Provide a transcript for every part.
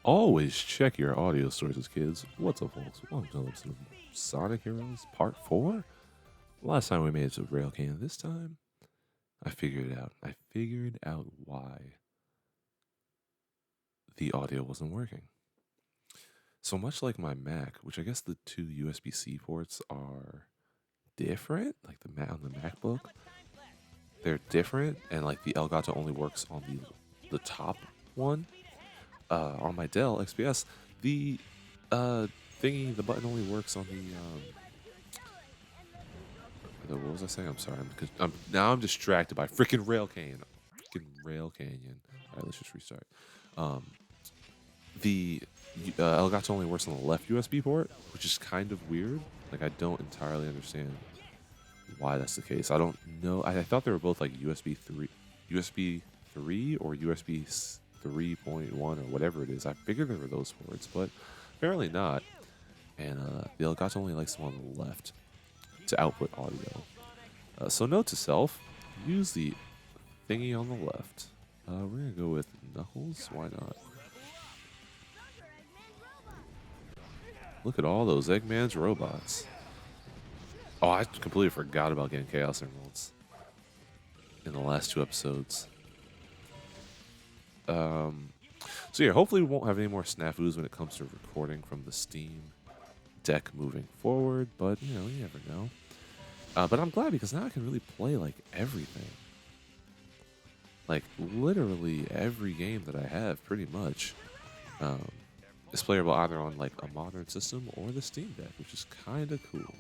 Always check your audio sources, kids. What's up, folks? Welcome to episode of Sonic Heroes Part 4. Last time we made it to Railcan. This time, I figured it out. I figured out why the audio wasn't working. So much like my Mac, which I guess the two USB-C ports are different, like the Mac on the MacBook, they're different, and like the Elgato only works on the top one. On my Dell XPS, the thingy, the button only works on what was I saying? I'm sorry. Now I'm distracted by freaking Rail Canyon. All right, let's just restart. Um, the Elgato only works on the left USB port, which is kind of weird. Like, I don't entirely understand why that's the case. I don't know. I thought they were both like USB 3 or USB 3.1 or whatever it is. I figured there were those ports, but apparently not. And the Elgato only likes them on the left to output audio. So note to self, use the thingy on the left. We're going to go with Knuckles. Why not? Look at all those Eggman's robots. Oh, I completely forgot about getting Chaos Emeralds in the last two episodes. So yeah, hopefully we won't have any more snafus when it comes to recording from the Steam deck moving forward, but you know, you never know. But I'm glad because now I can really play like everything. Like literally every game that I have pretty much is playable either on like a modern system or the Steam Deck, which is kind of cool.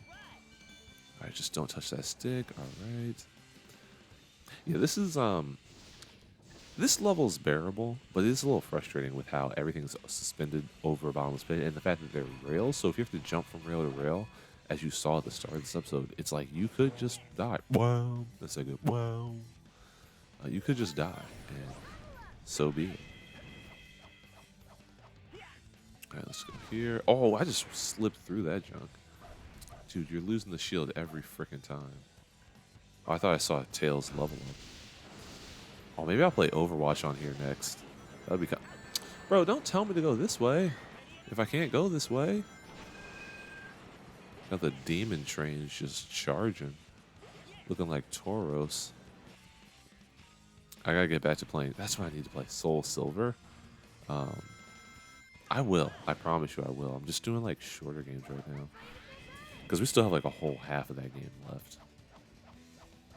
Alright, just don't touch that stick. Alright. Yeah, this level's bearable, but it is a little frustrating with how everything's suspended over a bottomless pit and the fact that they're rails. So if you have to jump from rail to rail, as you saw at the start of this episode, it's like you could just die. Wow. That's a good wow. You could just die, and so be it. Alright, let's go here. Oh, I just slipped through that junk. Dude, you're losing the shield every freaking time. Oh, I thought I saw Tails level up. Oh, maybe I'll play Overwatch on here next. That'd be Bro, don't tell me to go this way. If I can't go this way. Got the demon trains just charging. Looking like Tauros. I gotta get back to playing. That's what I need to play. Soul Silver. I will. I promise you I will. I'm just doing like shorter games right now. Because we still have like a whole half of that game left.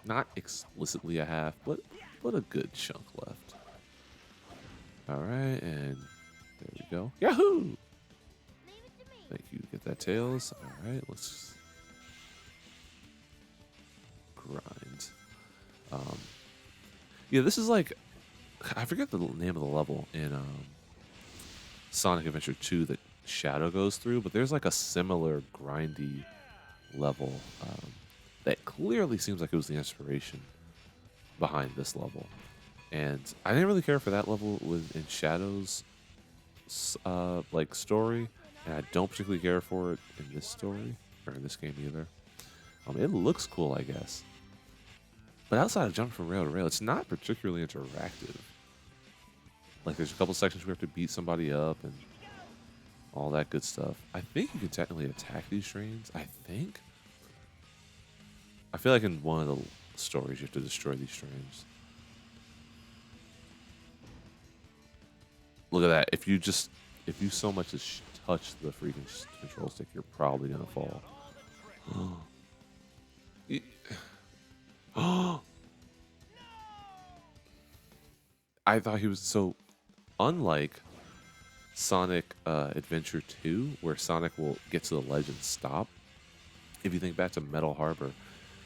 Not explicitly a half, but a good chunk left. Alright, and there we go. Yahoo! Thank you. Get that Tails. Alright, let's grind. Yeah, this is like, I forget the name of the level in Sonic Adventure 2 that Shadow goes through, but there's like a similar grindy level that clearly seems like it was the inspiration behind this level. And I didn't really care for that level in Shadow's like story, and I don't particularly care for it in this story or in this game either. It looks cool, I guess. But outside of jumping from rail to rail, it's not particularly interactive. Like, there's a couple sections where you have to beat somebody up and all that good stuff. I think you can technically attack these trains. I think. I feel like in one of the stories you have to destroy these trains. Look at that. If you so much as touch the freaking control stick, you're probably going to fall. I thought he was so unlike Sonic Adventure 2, where Sonic will get to the ledge and stop. If you think back to Metal Harbor,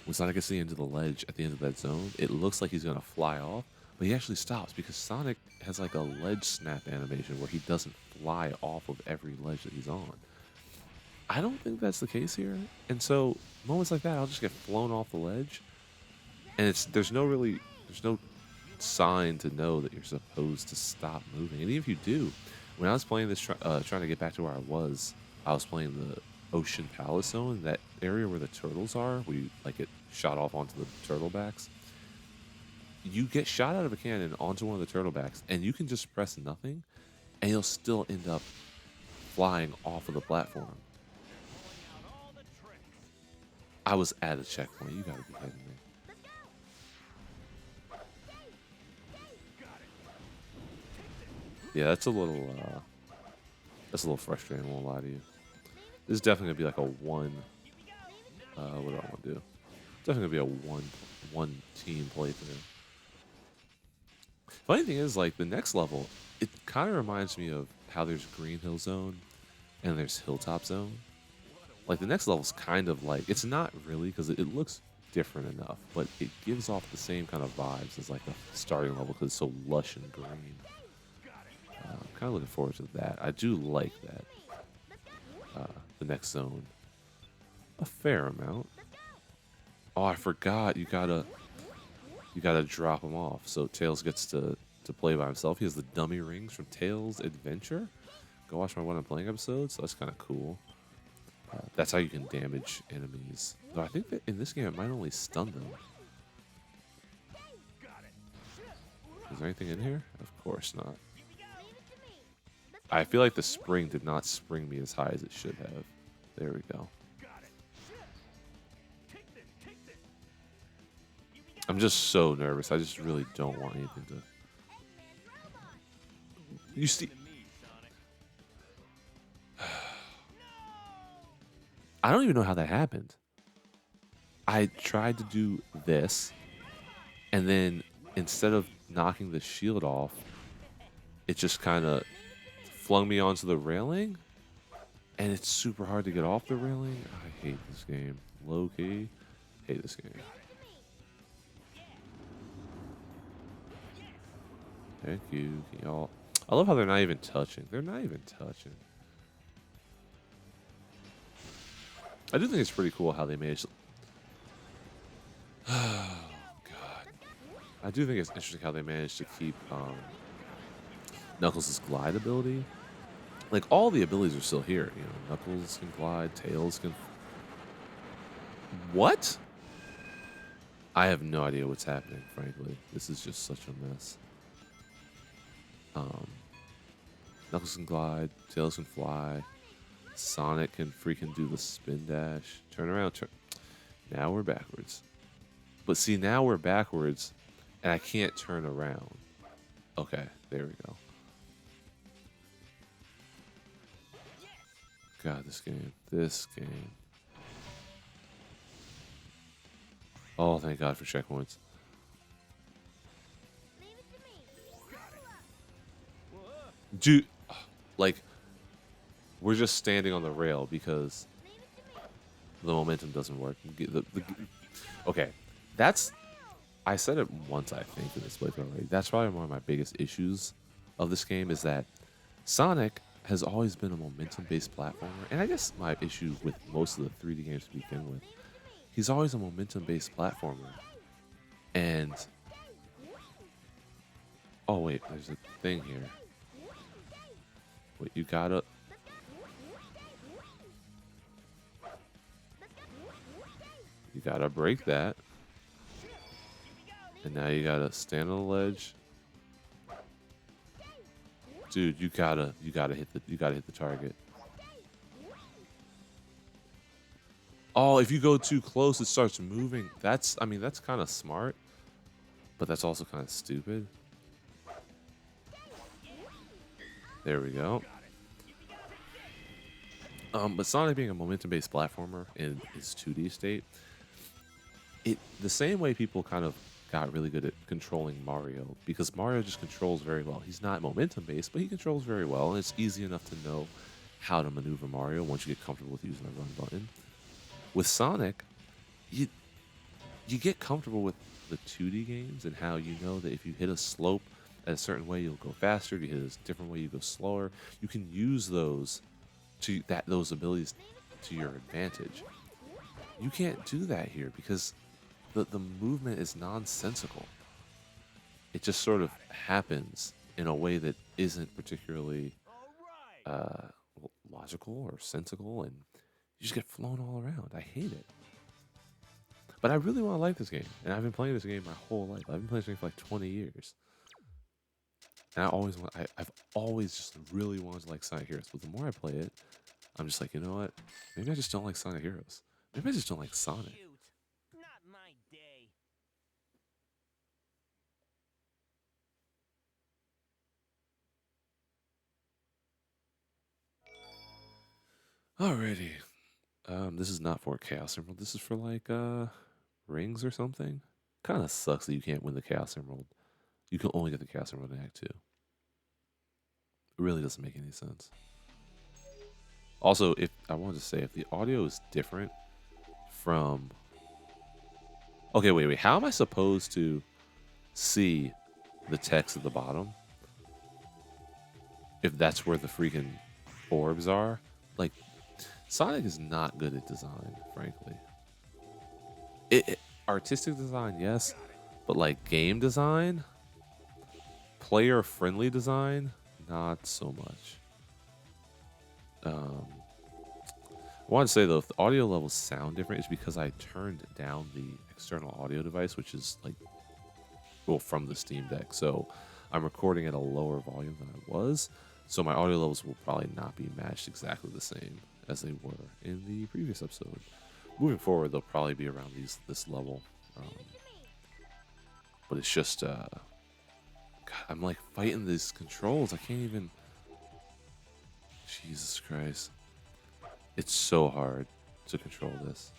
when Sonic gets to the end of the ledge at the end of that zone, it looks like he's going to fly off, but he actually stops because Sonic has like a ledge snap animation where he doesn't fly off of every ledge that he's on. I don't think that's the case here, and so moments like that, I'll just get flown off the ledge, and there's no sign to know that you're supposed to stop moving. And even if you do, when I was playing this, trying to get back to where I was playing the Ocean Palace Zone, that area where the turtles are, where you like get shot off onto the turtle backs. You get shot out of a cannon onto one of the turtle backs, and you can just press nothing, and you'll still end up flying off of the platform. I was at a checkpoint. You gotta be kidding me. Yeah, that's a little frustrating. I won't lie to you. This is definitely gonna be like a one. What do I want to do? Definitely gonna be a one team playthrough. Funny thing is, like the next level, it kind of reminds me of how there's Green Hill Zone and there's Hilltop Zone. Like the next level's kind of like it's not really because it looks different enough, but it gives off the same kind of vibes as like the starting level because it's so lush and green. I'm kind of looking forward to that. I do like that. The next zone, a fair amount. Oh, I forgot you gotta drop him off. So Tails gets to play by himself. He has the dummy rings from Tails Adventure. Go watch my What I'm Playing episode. So that's kind of cool. That's how you can damage enemies. Though I think that in this game it might only stun them. Is there anything in here? Of course not. I feel like the spring did not spring me as high as it should have. There we go. I'm just so nervous. I just really don't want anything to... You see... I don't even know how that happened. I tried to do this, and then instead of knocking the shield off, it just kind of flung me onto the railing, and it's super hard to get off the railing. I hate this game. Low-key, hate this game. Thank you, y'all. I love how they're not even touching. They're not even touching. I do think it's pretty cool how they managed. Oh God! I do think it's interesting how they managed to keep Knuckles' glide ability. Like all the abilities are still here. You know, Knuckles can glide, Tails can. What? I have no idea what's happening. Frankly, this is just such a mess. Knuckles can glide, Tails can fly, Sonic can freaking do the spin dash. Turn around, turn. Now we're backwards. But see, now we're backwards, and I can't turn around. Okay, there we go. God, this game. This game. Oh, thank God for checkpoints. Dude, like, we're just standing on the rail because the momentum doesn't work. Okay, that's... I said it once, I think, in this playthrough already. That's probably one of my biggest issues of this game is that Sonic has always been a momentum-based platformer, and I guess my issue with most of the 3D games to begin with, he's always a momentum-based platformer. And... Oh, wait, there's a thing here. Wait, you gotta... You gotta break that. And now you gotta stand on the ledge. Dude, you gotta hit the target. Oh, if you go too close, it starts moving. That's kind of smart, but that's also kind of stupid. There we go. But Sonic being a momentum-based platformer in his 2D state, the same way people kind of got really good at controlling Mario, because Mario just controls very well. He's not momentum-based, but he controls very well, and it's easy enough to know how to maneuver Mario once you get comfortable with using the run button. With Sonic, you get comfortable with the 2D games and how you know that if you hit a slope a certain way, you'll go faster. If you hit a different way, you go slower. You can use those abilities to your advantage. You can't do that here because the movement is nonsensical. It just sort of happens in a way that isn't particularly logical or sensical, and you just get flown all around. I hate it. But I really want to like this game, and I've been playing this game my whole life. I've been playing this game for like 20 years. And I've always just really wanted to like Sonic Heroes, but the more I play it, I'm just like, you know what? Maybe I just don't like Sonic Heroes. Maybe I just don't like Sonic. Shoot, not my day. Alrighty. This is not for Chaos Emerald. This is for like rings or something. Kind of sucks that you can't win the Chaos Emerald. You can only get the Chaos Emerald in Act 2. It really doesn't make any sense. Also, if I wanted to say, if the audio is different from... Okay, wait. How am I supposed to see the text at the bottom if that's where the freaking orbs are? Like, Sonic is not good at design, frankly. Artistic design, yes, but like game design, player-friendly design, not so much. I want to say though, if the audio levels sound different, it's because I turned down the external audio device, which is like, well, from the Steam Deck. So I'm recording at a lower volume than I was. So my audio levels will probably not be matched exactly the same as they were in the previous episode. Moving forward, they'll probably be around this level. But it's just, God, I'm like fighting these controls. I can't even. Jesus Christ. It's so hard to control this.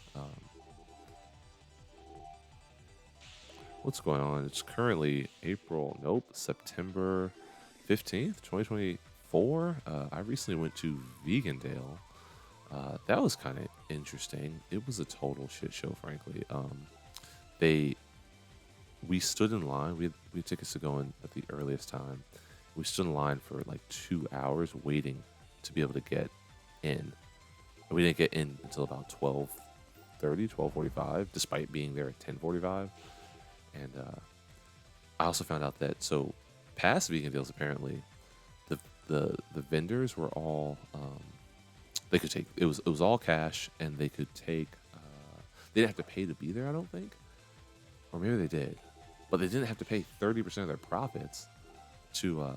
What's going on? It's currently September 15th, 2024. I recently went to Vegandale. That was kind of interesting. It was a total shit show, frankly. We stood in line. We had tickets to go in at the earliest time. We stood in line for like 2 hours waiting to be able to get in. And we didn't get in until about 12:30, 12:45, despite being there at 10:45. And I also found out that past Vegandales, apparently the vendors were all they could take it was all cash, and they could take they didn't have to pay to be there, I don't think, or maybe they did, but they didn't have to pay 30% of their profits to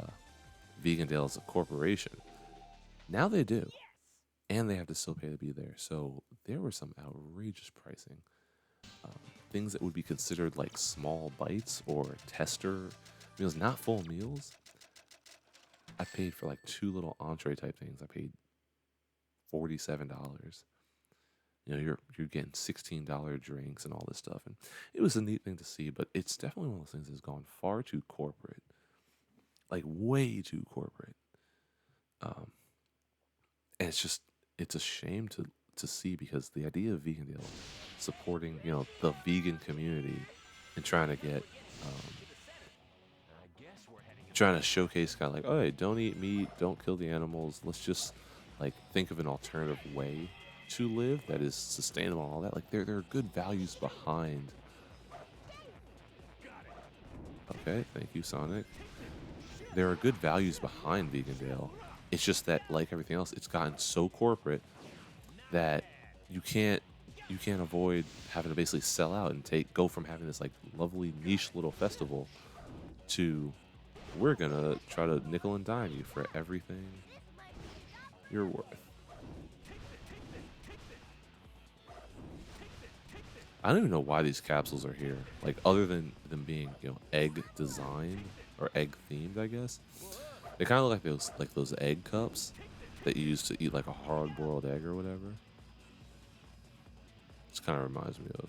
Vegandale as a corporation. Now they do, and they have to still pay to be there. So there was some outrageous pricing. Things that would be considered like small bites or tester meals, not full meals. I paid for like 2 little entree type things. I paid $47. You know, you're getting $16 drinks and all this stuff, and it was a neat thing to see. But it's definitely one of those things that's gone far too corporate, like way too corporate. And it's a shame to see, because the idea of Vegandale supporting, you know, the vegan community and trying to get trying to showcase kind of like, oh, hey, don't eat meat, don't kill the animals, let's just like think of an alternative way to live that is sustainable and all that. Like there are good values behind. Okay, thank you, Sonic. There are good values behind Vegandale. It's just that, like everything else, it's gotten so corporate that you can't avoid having to basically sell out and go from having this like lovely niche little festival to, we're gonna try to nickel and dime you for everything you're worth. I don't even know why these capsules are here. Like, other than them being, you know, egg designed or egg themed, I guess. They kind of look like those egg cups that you use to eat like a hard boiled egg or whatever. This kind of reminds me of,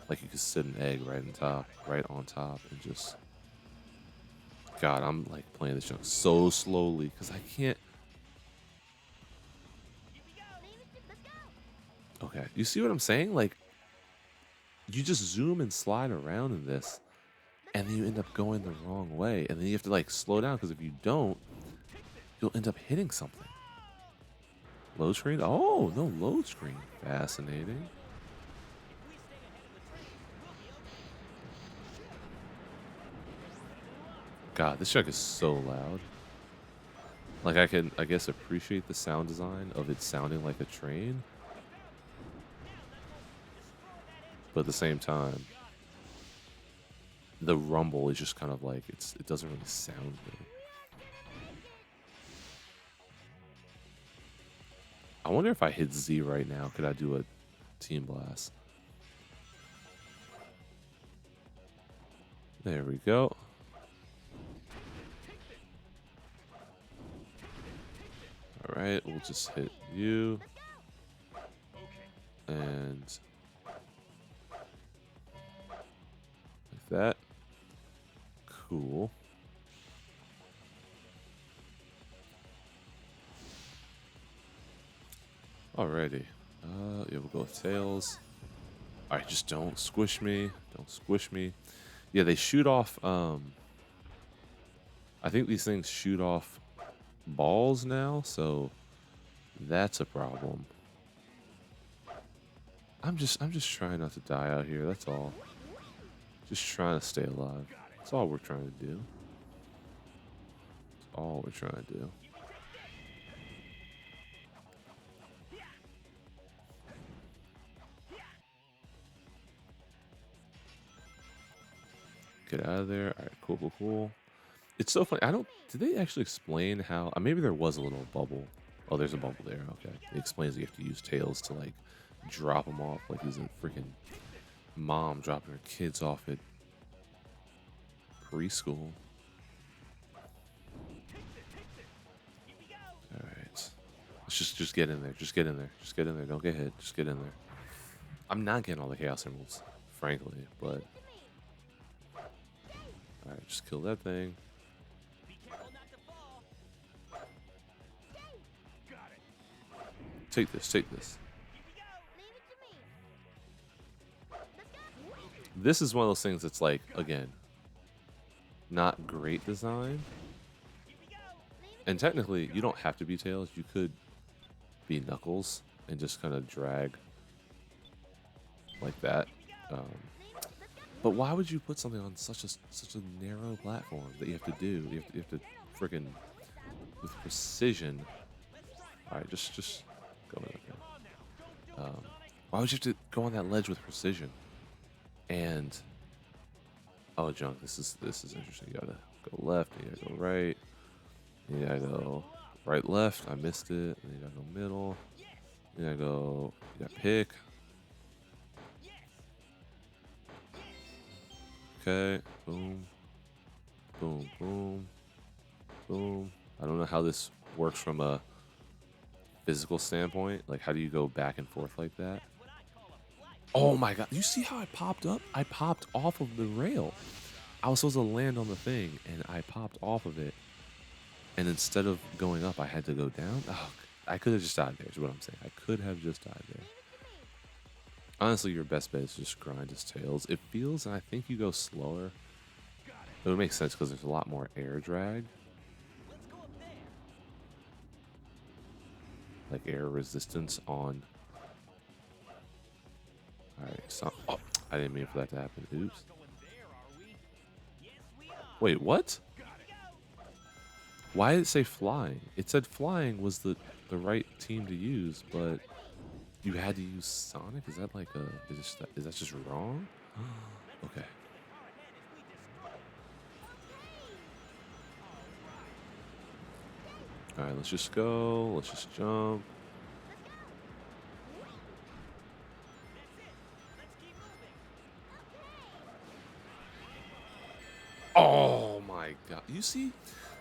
like, you could sit an egg right on top, and just, God, I'm like playing this junk so slowly because I can't. Okay, you see what I'm saying? Like, you just zoom and slide around in this, and then you end up going the wrong way, and then you have to like slow down, because if you don't, you'll end up hitting something. Load screen? Oh, no load screen. Fascinating. God, this truck is so loud. Like, I can, I guess, appreciate the sound design of it sounding like a train, but at the same time, the rumble is just kind of like it doesn't really sound good. I wonder if I hit Z right now, could I do a Team Blast? There we go. All right, we'll just hit you. And like that. Cool. Alrighty. Yeah, we'll go with Tails. Alright, just don't squish me. Don't squish me. Yeah, they shoot off, I think these things shoot off balls now, so that's a problem. I'm just trying not to die out here, that's all. Just trying to stay alive. That's all we're trying to do. That's all we're trying to do. Get out of there. All right, cool, cool, cool. It's so funny. Did they actually explain how? Maybe there was a little bubble. Oh, there's a bubble there. Okay. It explains that you have to use Tails to like drop them off, like he's a freaking mom dropping her kids off at preschool. All right. Let's just get in there. Just get in there. Just get in there. Don't get hit. Just get in there. I'm not getting all the Chaos Emeralds, frankly, but. All right, just kill that thing. Take this, take this. This is one of those things that's like, again, not great design. And technically, you don't have to be Tails. You could be Knuckles and just kind of drag like that. But why would you put something on such a narrow platform that you have to do? You have to freaking with precision. All right, just go in there. Why would you have to go on that ledge with precision? And oh, Junk, this is interesting. You gotta go left, you gotta go right, you gotta go right, left. I missed it. And you gotta go middle. You gotta go. You gotta pick. Okay. Boom. Boom. Boom. Boom. I don't know how this works from a physical standpoint. Like, how do you go back and forth like that? Oh my god. You see how I popped up? I popped off of the rail. I was supposed to land on the thing, and I popped off of it. And instead of going up, I had to go down. Oh, I could have just died there, is what I'm saying. I could have just died there. Honestly, your best bet is just grind his Tails. It feels, and I think you go slower. It would make sense because there's a lot more air drag. Like air resistance on. Alright, so. Oh, I didn't mean for that to happen. Oops. Wait, what? Why did it say flying? It said flying was the right team to use, but you had to use Sonic? Is that like a... Is that just wrong? Okay. Alright, let's just go. Let's just jump. Oh my god. You see?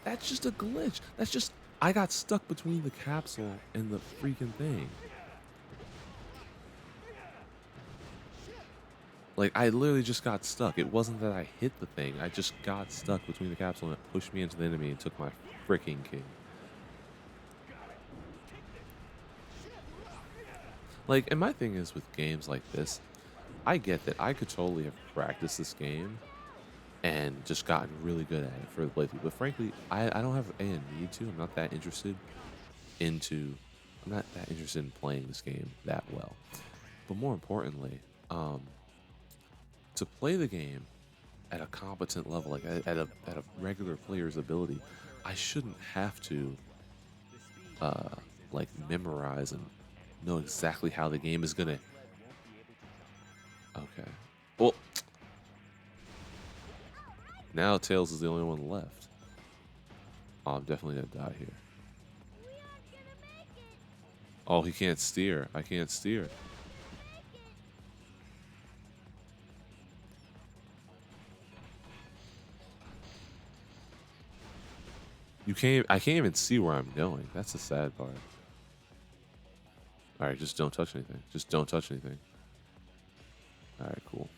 That's just a glitch. That's just... I got stuck between the capsule and the freaking thing. Like, I literally just got stuck. It wasn't that I hit the thing. I just got stuck between the capsule and it pushed me into the enemy and took my freaking king. Like, and my thing is with games like this, I get that I could totally have practiced this game and just gotten really good at it for the playthrough. But frankly, I don't have a need to. I'm not that interested in playing this game that well. But more importantly, to play the game at a competent level, like at a regular player's ability, I shouldn't have to like memorize and know exactly how the game is gonna. Okay. Well, Now Tails is the only one left. Oh, I'm definitely gonna die here. Oh, he can't steer. I can't steer. You can't. I can't even see where I'm going. That's the sad part. All right, just don't touch anything. Just don't touch anything. All right, cool.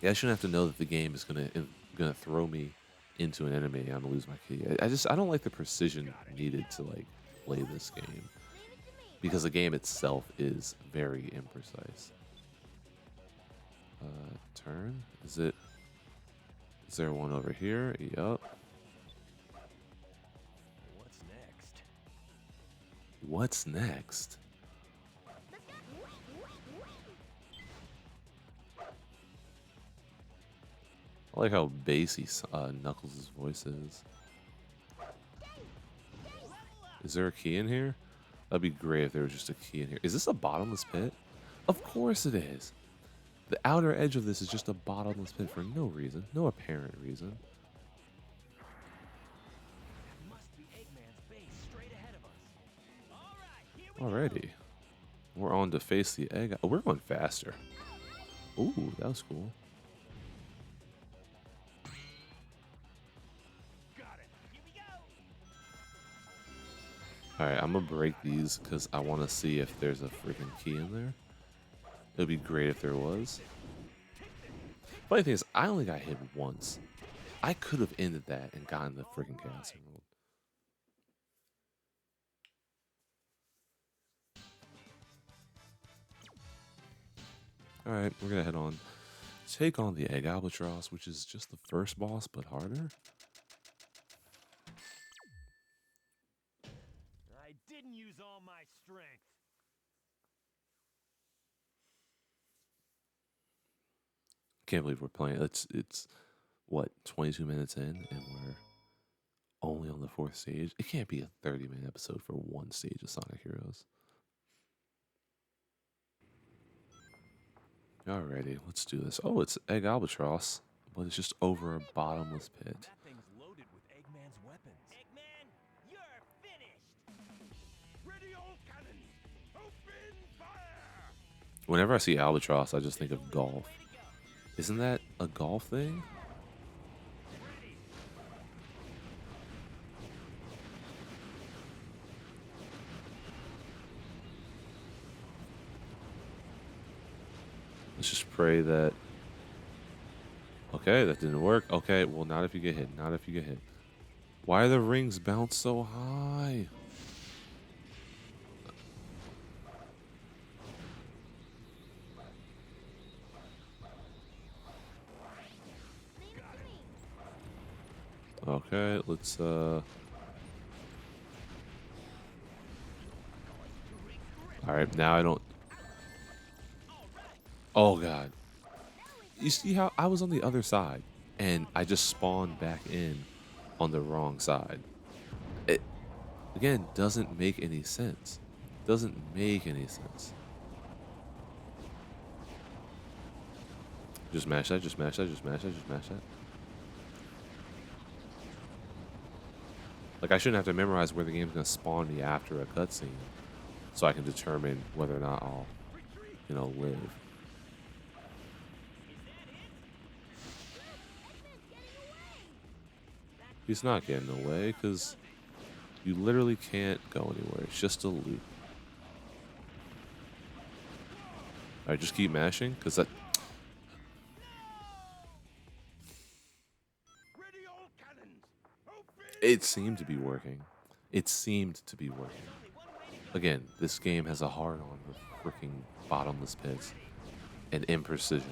Yeah, I shouldn't have to know that the game is gonna throw me into an enemy and I'm gonna lose my key. I don't like the precision needed to like play this game because the game itself is very imprecise. Turn? Is it? Is there one over here? Yup. What's next? What's next? I like how bassy Knuckles' voice is. Is there a key in here? That'd be great if there was just a key in here. Is this a bottomless pit? Of course it is. The outer edge of this is just a bottomless pit for no reason. No apparent reason. Must be Eggman's base straight ahead of us. All right, here we Alrighty. We're on to face the egg. Oh, we're going faster. Ooh, that was cool. got it. Here we go. Alright, I'm gonna break these because I want to see if there's a freaking key in there. It would be great if there was. Funny thing is, I only got hit once. I could have ended that and gotten the freaking Chaos Emerald. Alright, we're gonna head on. Take on the Egg Albatross, which is just the first boss, but harder. I didn't use all my strength. Can't believe we're playing. It's what, 22 minutes in, and we're only on the 4th stage. It can't be a 30-minute episode for one stage of Sonic Heroes. Alrighty, let's do this. Oh, it's Egg Albatross, but it's just over a bottomless pit. That thing's loaded with Eggman's weapons. Eggman, you're finished. Ready all cannons. Open fire. Whenever I see Albatross, I just think of golf. Isn't that a golf thing? Let's just pray that... Okay, that didn't work. Okay, well, not if you get hit. Not if you get hit. Why are the rings bounced so high? Okay, let's Alright, now I don't... Oh god. You see how I was on the other side and I just spawned back in on the wrong side. It again doesn't make any sense. Doesn't make any sense. Just mash that, just mash that, just mash that, just mash that. Like, I shouldn't have to memorize where the game's gonna spawn me after a cutscene, so I can determine whether or not I'll, you know, live. He's not getting away, because you literally can't go anywhere. It's just a loop. Alright, just keep mashing, because that... Ready all cannons. Open. It seemed to be working. It seemed to be working. Again, this game has a hard-on with freaking bottomless pits and imprecision.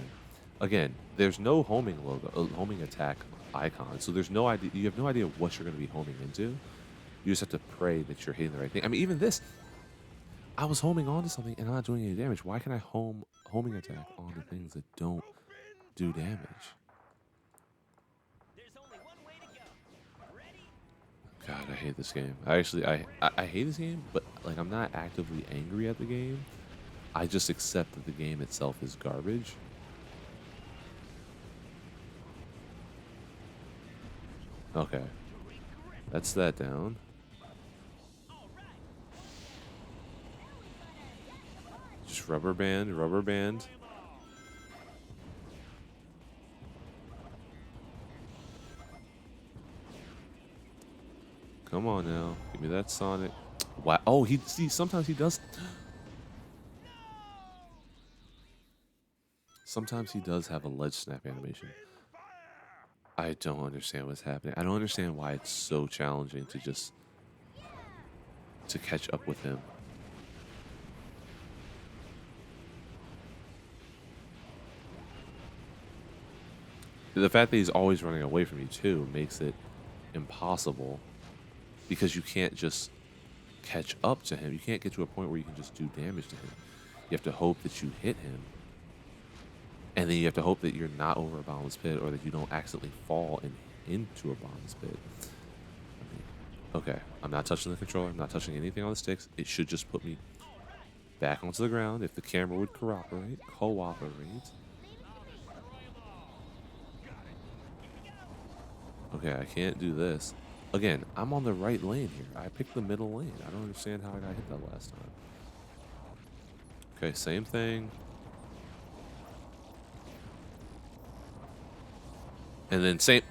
Again, there's no homing logo, homing attack icon, so there's no idea. You have no idea what you're going to be homing into. You just have to pray that you're hitting the right thing. I mean, even this, I was homing onto something and I'm not doing any damage. Why can I homing attack onto things that don't do damage? There's only one way to go. Ready? God, I hate this game. I hate this game, but like I'm not actively angry at the game. I just accept that the game itself is garbage. Okay. That's that down. Just rubber band, rubber band. Come on now. Give me that Sonic. Wow. Oh, he see sometimes he does sometimes he does have a ledge snap animation. I don't understand what's happening. I don't understand why it's so challenging to just to catch up with him. The fact that he's always running away from you too makes it impossible because you can't just catch up to him. You can't get to a point where you can just do damage to him. You have to hope that you hit him. And then you have to hope that you're not over a bottomless pit or that you don't accidentally fall into a bottomless pit. I mean, okay, I'm not touching the controller. I'm not touching anything on the sticks. It should just put me back onto the ground if the camera would cooperate. Okay, I can't do this. Again, I'm on the right lane here. I picked the middle lane. I don't understand how I got hit that last time. Okay, same thing. And then same.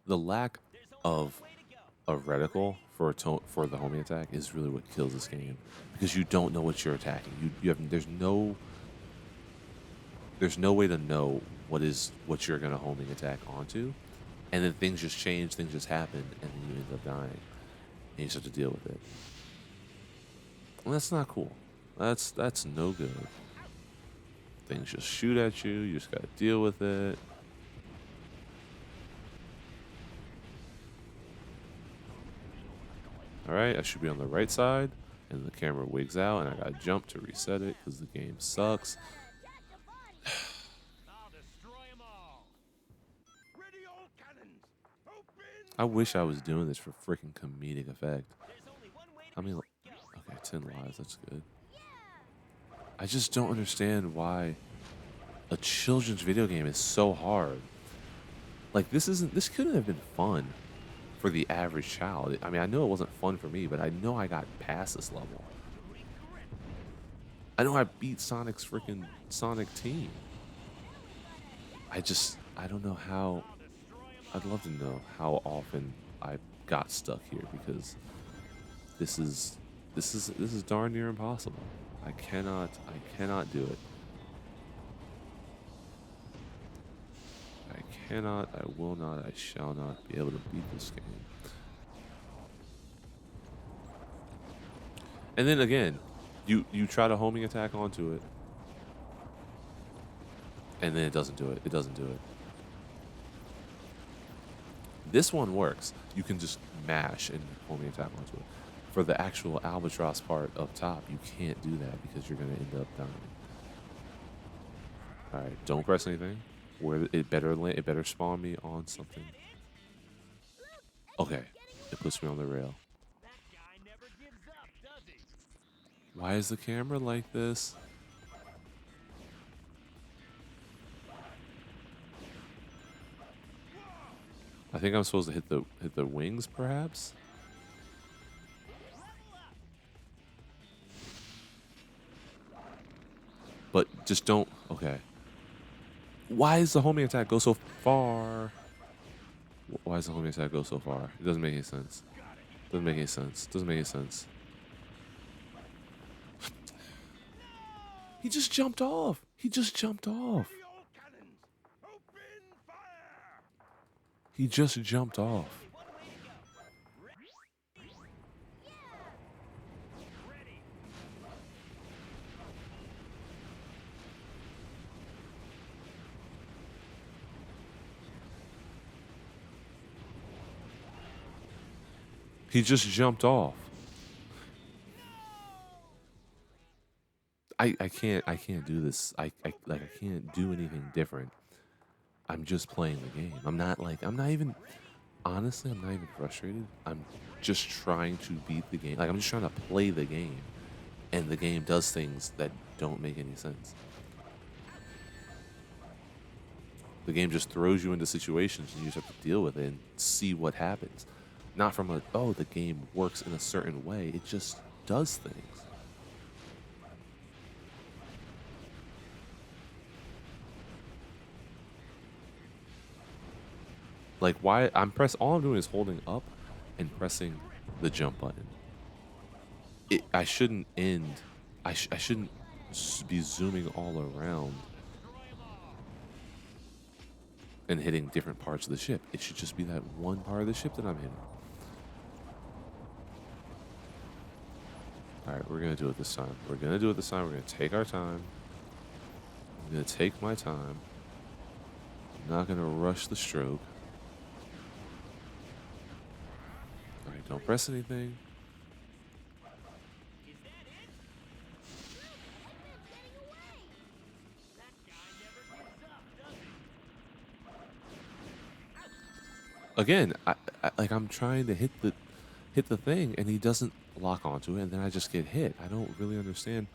The lack of a reticle for for the homing attack is really what kills this game because you don't know what you're attacking. You have there's no way to know what you're gonna homing attack onto, and then things just change, things just happen, and then you end up dying, and you just have to deal with it. Well, that's not cool. That's no good. Things just shoot at you. You just gotta deal with it. All right, I should be on the right side, and the camera wigs out, and I gotta jump to reset it because the game sucks. I wish I was doing this for freaking comedic effect. I mean, okay, 10 lives, that's good. I just don't understand why a children's video game is so hard. Like this couldn't have been fun for the average child. I mean, I know it wasn't fun for me, but I know I got past this level. I know I beat Sonic's freaking Sonic team. I don't know how. I'd love to know how often I got stuck here because this is darn near impossible. I cannot do it. I cannot, I will not, I shall not be able to beat this game. And then again, you try to homing attack onto it, and then it doesn't do it. It doesn't do it. This one works. You can just mash and homing attack onto it. For the actual albatross part up top, you can't do that because you're gonna end up dying. All right, don't press anything. Where it better spawn me on something. Okay, it puts me on the rail. Why is the camera like this? I think I'm supposed to hit the wings, perhaps. But just don't. Okay. Why does the homing attack go so far? Why does the homing attack go so far? It doesn't make any sense. Doesn't make any sense. Doesn't make any sense. He just jumped off. He just jumped off. He just jumped off. He just jumped off. I can't do this. I can't do anything different. I'm just playing the game. I'm not even honestly, I'm not even frustrated. I'm just trying to beat the game. Like I'm just trying to play the game. And the game does things that don't make any sense. The game just throws you into situations and you just have to deal with it and see what happens. Not from a, oh, the game works in a certain way. It just does things. Like, why? All I'm doing is holding up and pressing the jump button. I shouldn't end. I shouldn't be zooming all around and hitting different parts of the ship. It should just be that one part of the ship that I'm hitting. All right, we're gonna do it this time. We're gonna do it this time. We're gonna take our time. I'm gonna take my time. I'm not gonna rush the stroke. All right, don't press anything. Is that it? That guy never gives up, does he? Again, I'm trying to hit the thing, and he doesn't lock onto it, and then I just get hit. I don't really understand.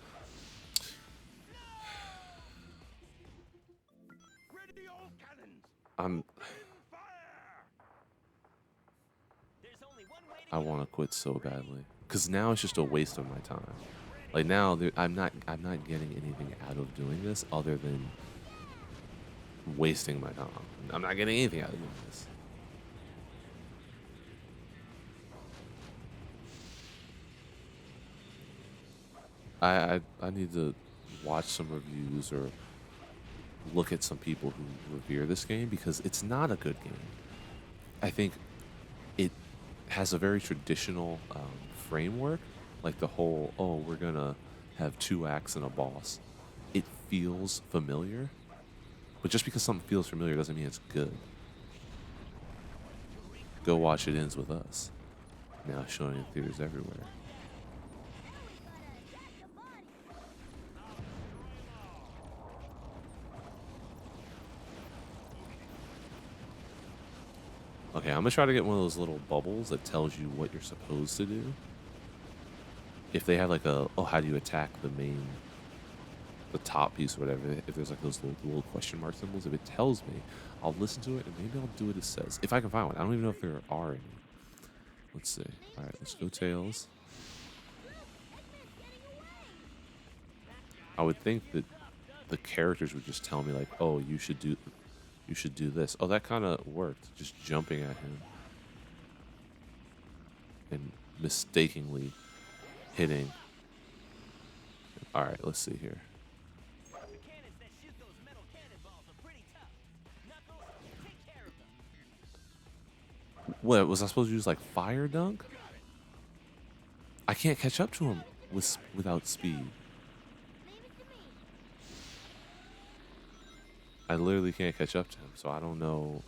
Ready all cannons! I'm Open fire! There's only one way to I want to quit so badly because now it's just a waste of my time. Like now, I'm not getting anything out of doing this other than wasting my time. I'm not getting anything out of doing this. I need to watch some reviews or look at some people who revere this game because it's not a good game. I think it has a very traditional framework, like the whole, oh, we're gonna have 2 acts and a boss. It feels familiar, but just because something feels familiar doesn't mean it's good. Go watch It Ends With Us. Now showing in theaters everywhere. Okay, I'm gonna try to get one of those little bubbles that tells you what you're supposed to do. If they have like a, oh, how do you attack the top piece or whatever, if there's like those little question mark symbols, if it tells me, I'll listen to it and maybe I'll do what it says. If I can find one. I don't even know if there are any. Let's see. All right, let's go Tails. I would think that the characters would just tell me like, oh, you should do this. Oh, that kind of worked. Just jumping at him and mistakenly hitting. All right, let's see here. The cannons that shoot those metal cannonballs are pretty tough. Knuckles, take care of them. What was I supposed to use? Like fire dunk? I can't catch up to him without speed. I literally can't catch up to him, so I don't know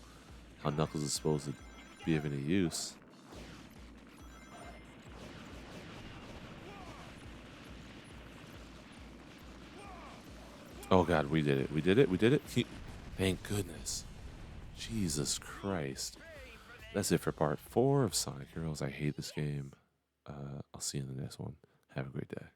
how Knuckles is supposed to be of any use. Oh god, we did it. We did it. We did it. Thank goodness. Jesus Christ. That's it for part 4 of Sonic Heroes. I hate this game. I'll see you in the next one. Have a great day.